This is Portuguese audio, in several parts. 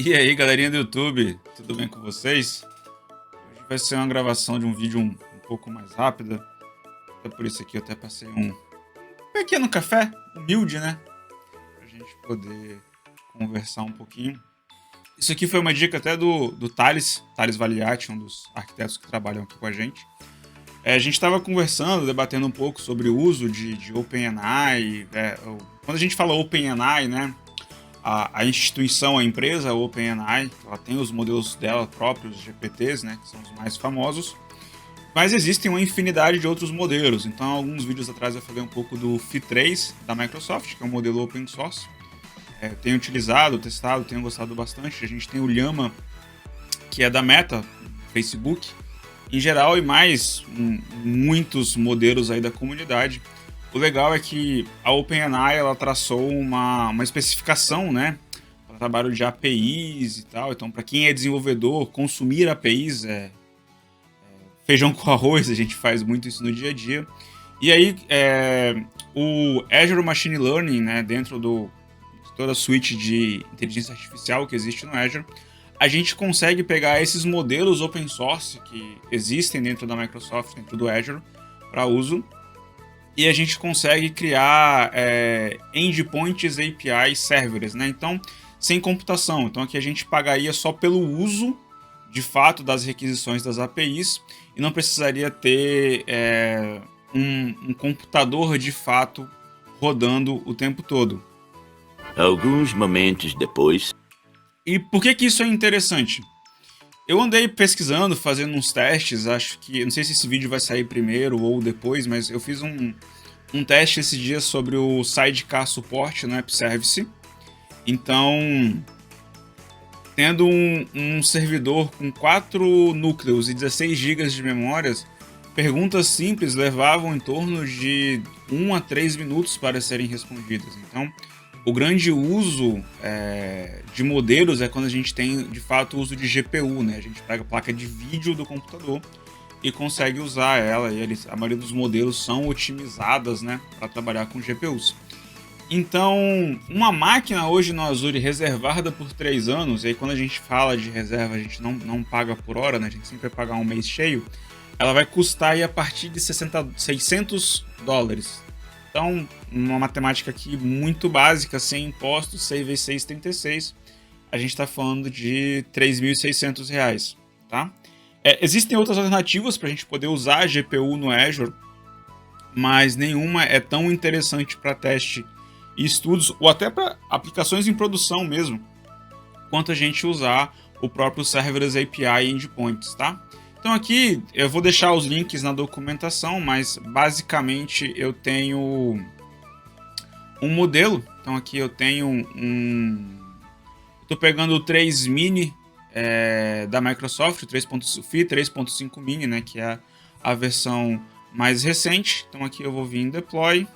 E aí, galerinha do YouTube, tudo bem com vocês? Hoje vai ser uma gravação de um vídeo um pouco mais rápida. Até por isso aqui eu até passei um pequeno café, humilde, né? Pra gente poder conversar um pouquinho. Isso aqui foi uma dica até do Thales Valiati, um dos arquitetos que trabalham aqui com a gente. A gente estava conversando, debatendo um pouco sobre o uso de OpenAI. Quando a gente fala OpenAI, né? A instituição, a empresa, a OpenAI, ela tem os modelos dela próprios, os GPTs, né, que são os mais famosos, mas existem uma infinidade de outros modelos. Então, alguns vídeos atrás eu falei um pouco do Phi-3 da Microsoft, que é um modelo open source. Tenho utilizado, testado, tenho gostado bastante. A gente tem o Llama, que é da Meta, Facebook, em geral, e mais muitos modelos aí da comunidade. O legal é que a OpenAI ela traçou uma especificação, né, para trabalho de APIs e tal. Então, para quem é desenvolvedor, consumir APIs é feijão com arroz. A gente faz muito isso no dia a dia. E aí, o Azure Machine Learning, né, dentro de toda a suite de inteligência artificial que existe no Azure, a gente consegue pegar esses modelos open source que existem dentro da Microsoft, dentro do Azure, para uso. E a gente consegue criar endpoints API serverless, né? Então, sem computação. Então, aqui a gente pagaria só pelo uso, de fato, das requisições das APIs e não precisaria ter um computador, de fato, rodando o tempo todo. Alguns momentos depois. E por que isso é interessante? Eu andei pesquisando, fazendo uns testes, acho que... Não sei se esse vídeo vai sair primeiro ou depois, mas eu fiz um teste esse dia sobre o Sidecar Support no App Service. Então, tendo um servidor com 4 núcleos e 16 GB de memórias, perguntas simples levavam em torno de 1 a 3 minutos para serem respondidas. Então, o grande uso de modelos é quando a gente tem, de fato, o uso de GPU, né? A gente pega a placa de vídeo do computador e consegue usar ela. E a maioria dos modelos são otimizadas, né, para trabalhar com GPUs. Então, uma máquina hoje no Azure reservada por 3 anos, e aí quando a gente fala de reserva, a gente não paga por hora, né? A gente sempre vai pagar um mês cheio. Ela vai custar aí a partir de $600. Então, uma matemática aqui muito básica, sem impostos, 6 vezes 6, 36. A gente está falando de R$3.600, tá? Existem outras alternativas para a gente poder usar a GPU no Azure, mas nenhuma é tão interessante para teste e estudos, ou até para aplicações em produção mesmo, quanto a gente usar o próprio Serverless API e Endpoints, tá? Então aqui eu vou deixar os links na documentação, mas basicamente eu tenho um modelo. Então aqui eu tenho estou pegando o 3 Mini da Microsoft, o 3.5 Mini, né, que é a versão mais recente. Então aqui eu vou vir em Deploy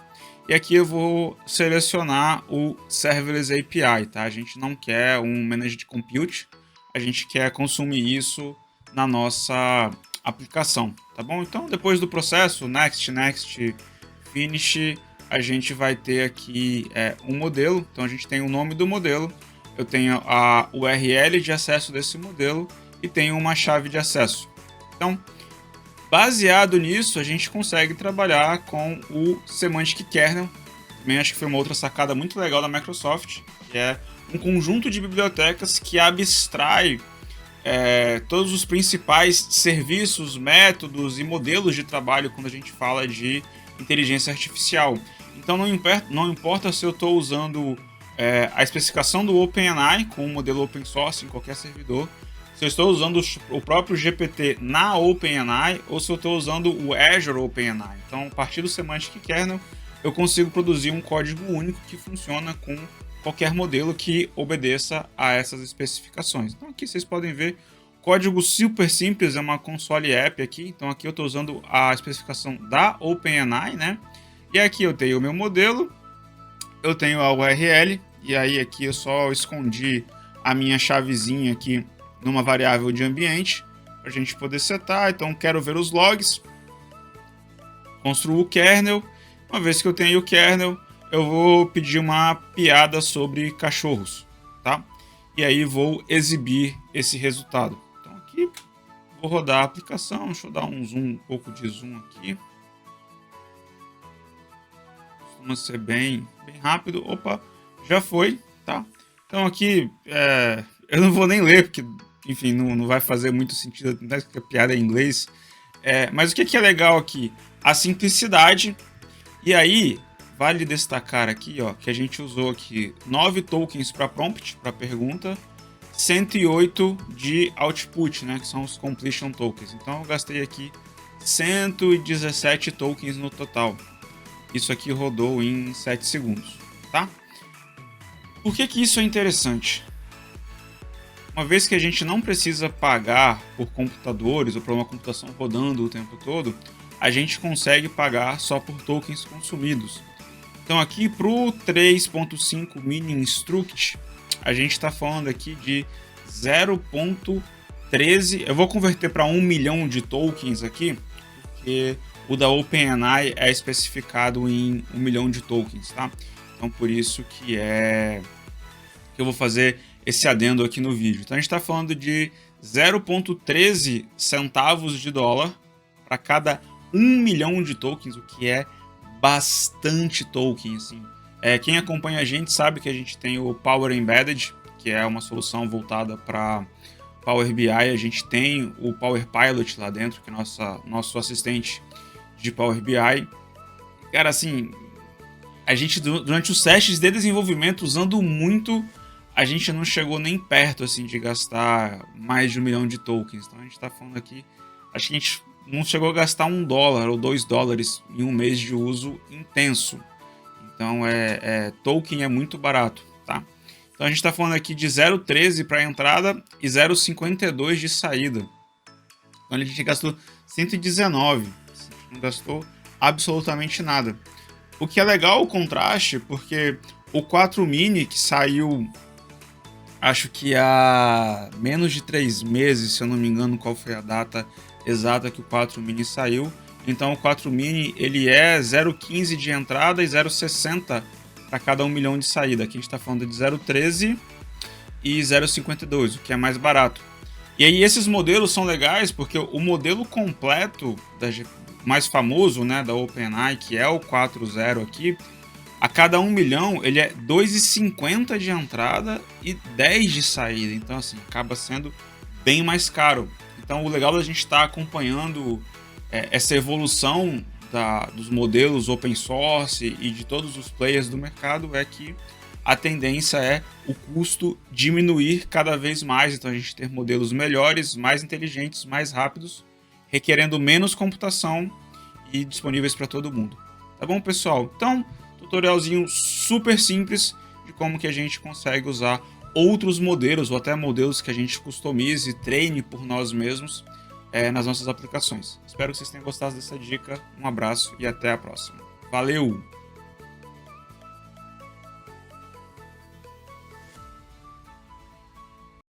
e aqui eu vou selecionar o Serverless API, tá? A gente não quer um Managed Compute, a gente quer consumir isso na nossa aplicação, tá bom? Então, depois do processo, next, finish, a gente vai ter aqui um modelo. Então, a gente tem o nome do modelo, eu tenho a URL de acesso desse modelo e tenho uma chave de acesso. Então, baseado nisso, a gente consegue trabalhar com o Semantic Kernel. Também acho que foi uma outra sacada muito legal da Microsoft, que é um conjunto de bibliotecas que abstrai todos os principais serviços, métodos e modelos de trabalho quando a gente fala de inteligência artificial. Então não importa se eu estou usando a especificação do OpenAI com um modelo open source em qualquer servidor, se eu estou usando o próprio GPT na OpenAI ou se eu estou usando o Azure OpenAI. Então, a partir do Semantic Kernel, eu consigo produzir um código único que funciona com qualquer modelo que obedeça a essas especificações. Então aqui vocês podem ver, código super simples, é uma console app aqui. Então aqui eu estou usando a especificação da OpenAI, né? E aqui eu tenho o meu modelo, eu tenho a URL, e aí aqui eu só escondi a minha chavezinha aqui numa variável de ambiente, para a gente poder setar. Então quero ver os logs, construo o kernel. Uma vez que eu tenho o kernel, eu vou pedir uma piada sobre cachorros, tá? e aí vou exibir esse resultado. Então aqui vou rodar a aplicação, deixa eu dar um pouco de zoom aqui. Costuma ser bem rápido. Opa, já foi, tá? Então aqui, eu não vou nem ler, porque, enfim, não vai fazer muito sentido, até que a piada é em inglês. Mas o que é legal aqui? A simplicidade. E aí, vale destacar aqui, ó, que a gente usou aqui 9 tokens para prompt, para pergunta, 108 de output, né, que são os completion tokens. Então eu gastei aqui 117 tokens no total. Isso aqui rodou em 7 segundos, tá? Por que isso é interessante? Uma vez que a gente não precisa pagar por computadores ou por uma computação rodando o tempo todo, a gente consegue pagar só por tokens consumidos. Então aqui para o 3.5 mini instruct, a gente está falando aqui de 0.13. Eu vou converter para 1 milhão de tokens aqui, porque o da OpenAI é especificado em 1 milhão de tokens, tá? Então por isso que eu vou fazer esse adendo aqui no vídeo. Então a gente está falando de 0.13 centavos de dólar para cada 1 milhão de tokens, o que é bastante token, assim. Quem acompanha a gente sabe que a gente tem o Power Embedded, que é uma solução voltada para Power BI. A gente tem o Power Pilot lá dentro, que é nosso assistente de Power BI. Cara, assim, a gente durante os testes de desenvolvimento, usando muito, a gente não chegou nem perto assim de gastar mais de 1 milhão de tokens. Então a gente está falando aqui, acho que a gente não chegou a gastar $1 ou $2 em um mês de uso intenso. Então token é muito barato, tá? Então a gente está falando aqui de 0.13 para entrada e 0.52 de saída. Então a gente gastou 119, a gente não gastou absolutamente nada. O que é legal o contraste, porque o 4 mini que saiu, acho que há menos de 3 meses, se eu não me engano qual foi a data exata que o 4 mini saiu. Então o 4 mini ele é 0.15 de entrada e 0.60 para cada 1 milhão de saída. Aqui a gente está falando de 0.13 e 0.52, o que é mais barato. E aí esses modelos são legais porque o modelo completo, mais famoso, né, da OpenAI, que é o 4.0 aqui, a cada 1 milhão ele é 2,50 de entrada e 10 de saída. Então assim, acaba sendo bem mais caro. Então o legal da gente estar acompanhando essa evolução dos modelos open source e de todos os players do mercado é que a tendência é o custo diminuir cada vez mais. Então a gente ter modelos melhores, mais inteligentes, mais rápidos, requerendo menos computação e disponíveis para todo mundo. Tá bom, pessoal? Então, tutorialzinho super simples de como que a gente consegue usar outros modelos ou até modelos que a gente customize e treine por nós mesmos nas nossas aplicações. Espero que vocês tenham gostado dessa dica. Um abraço e até a próxima. Valeu!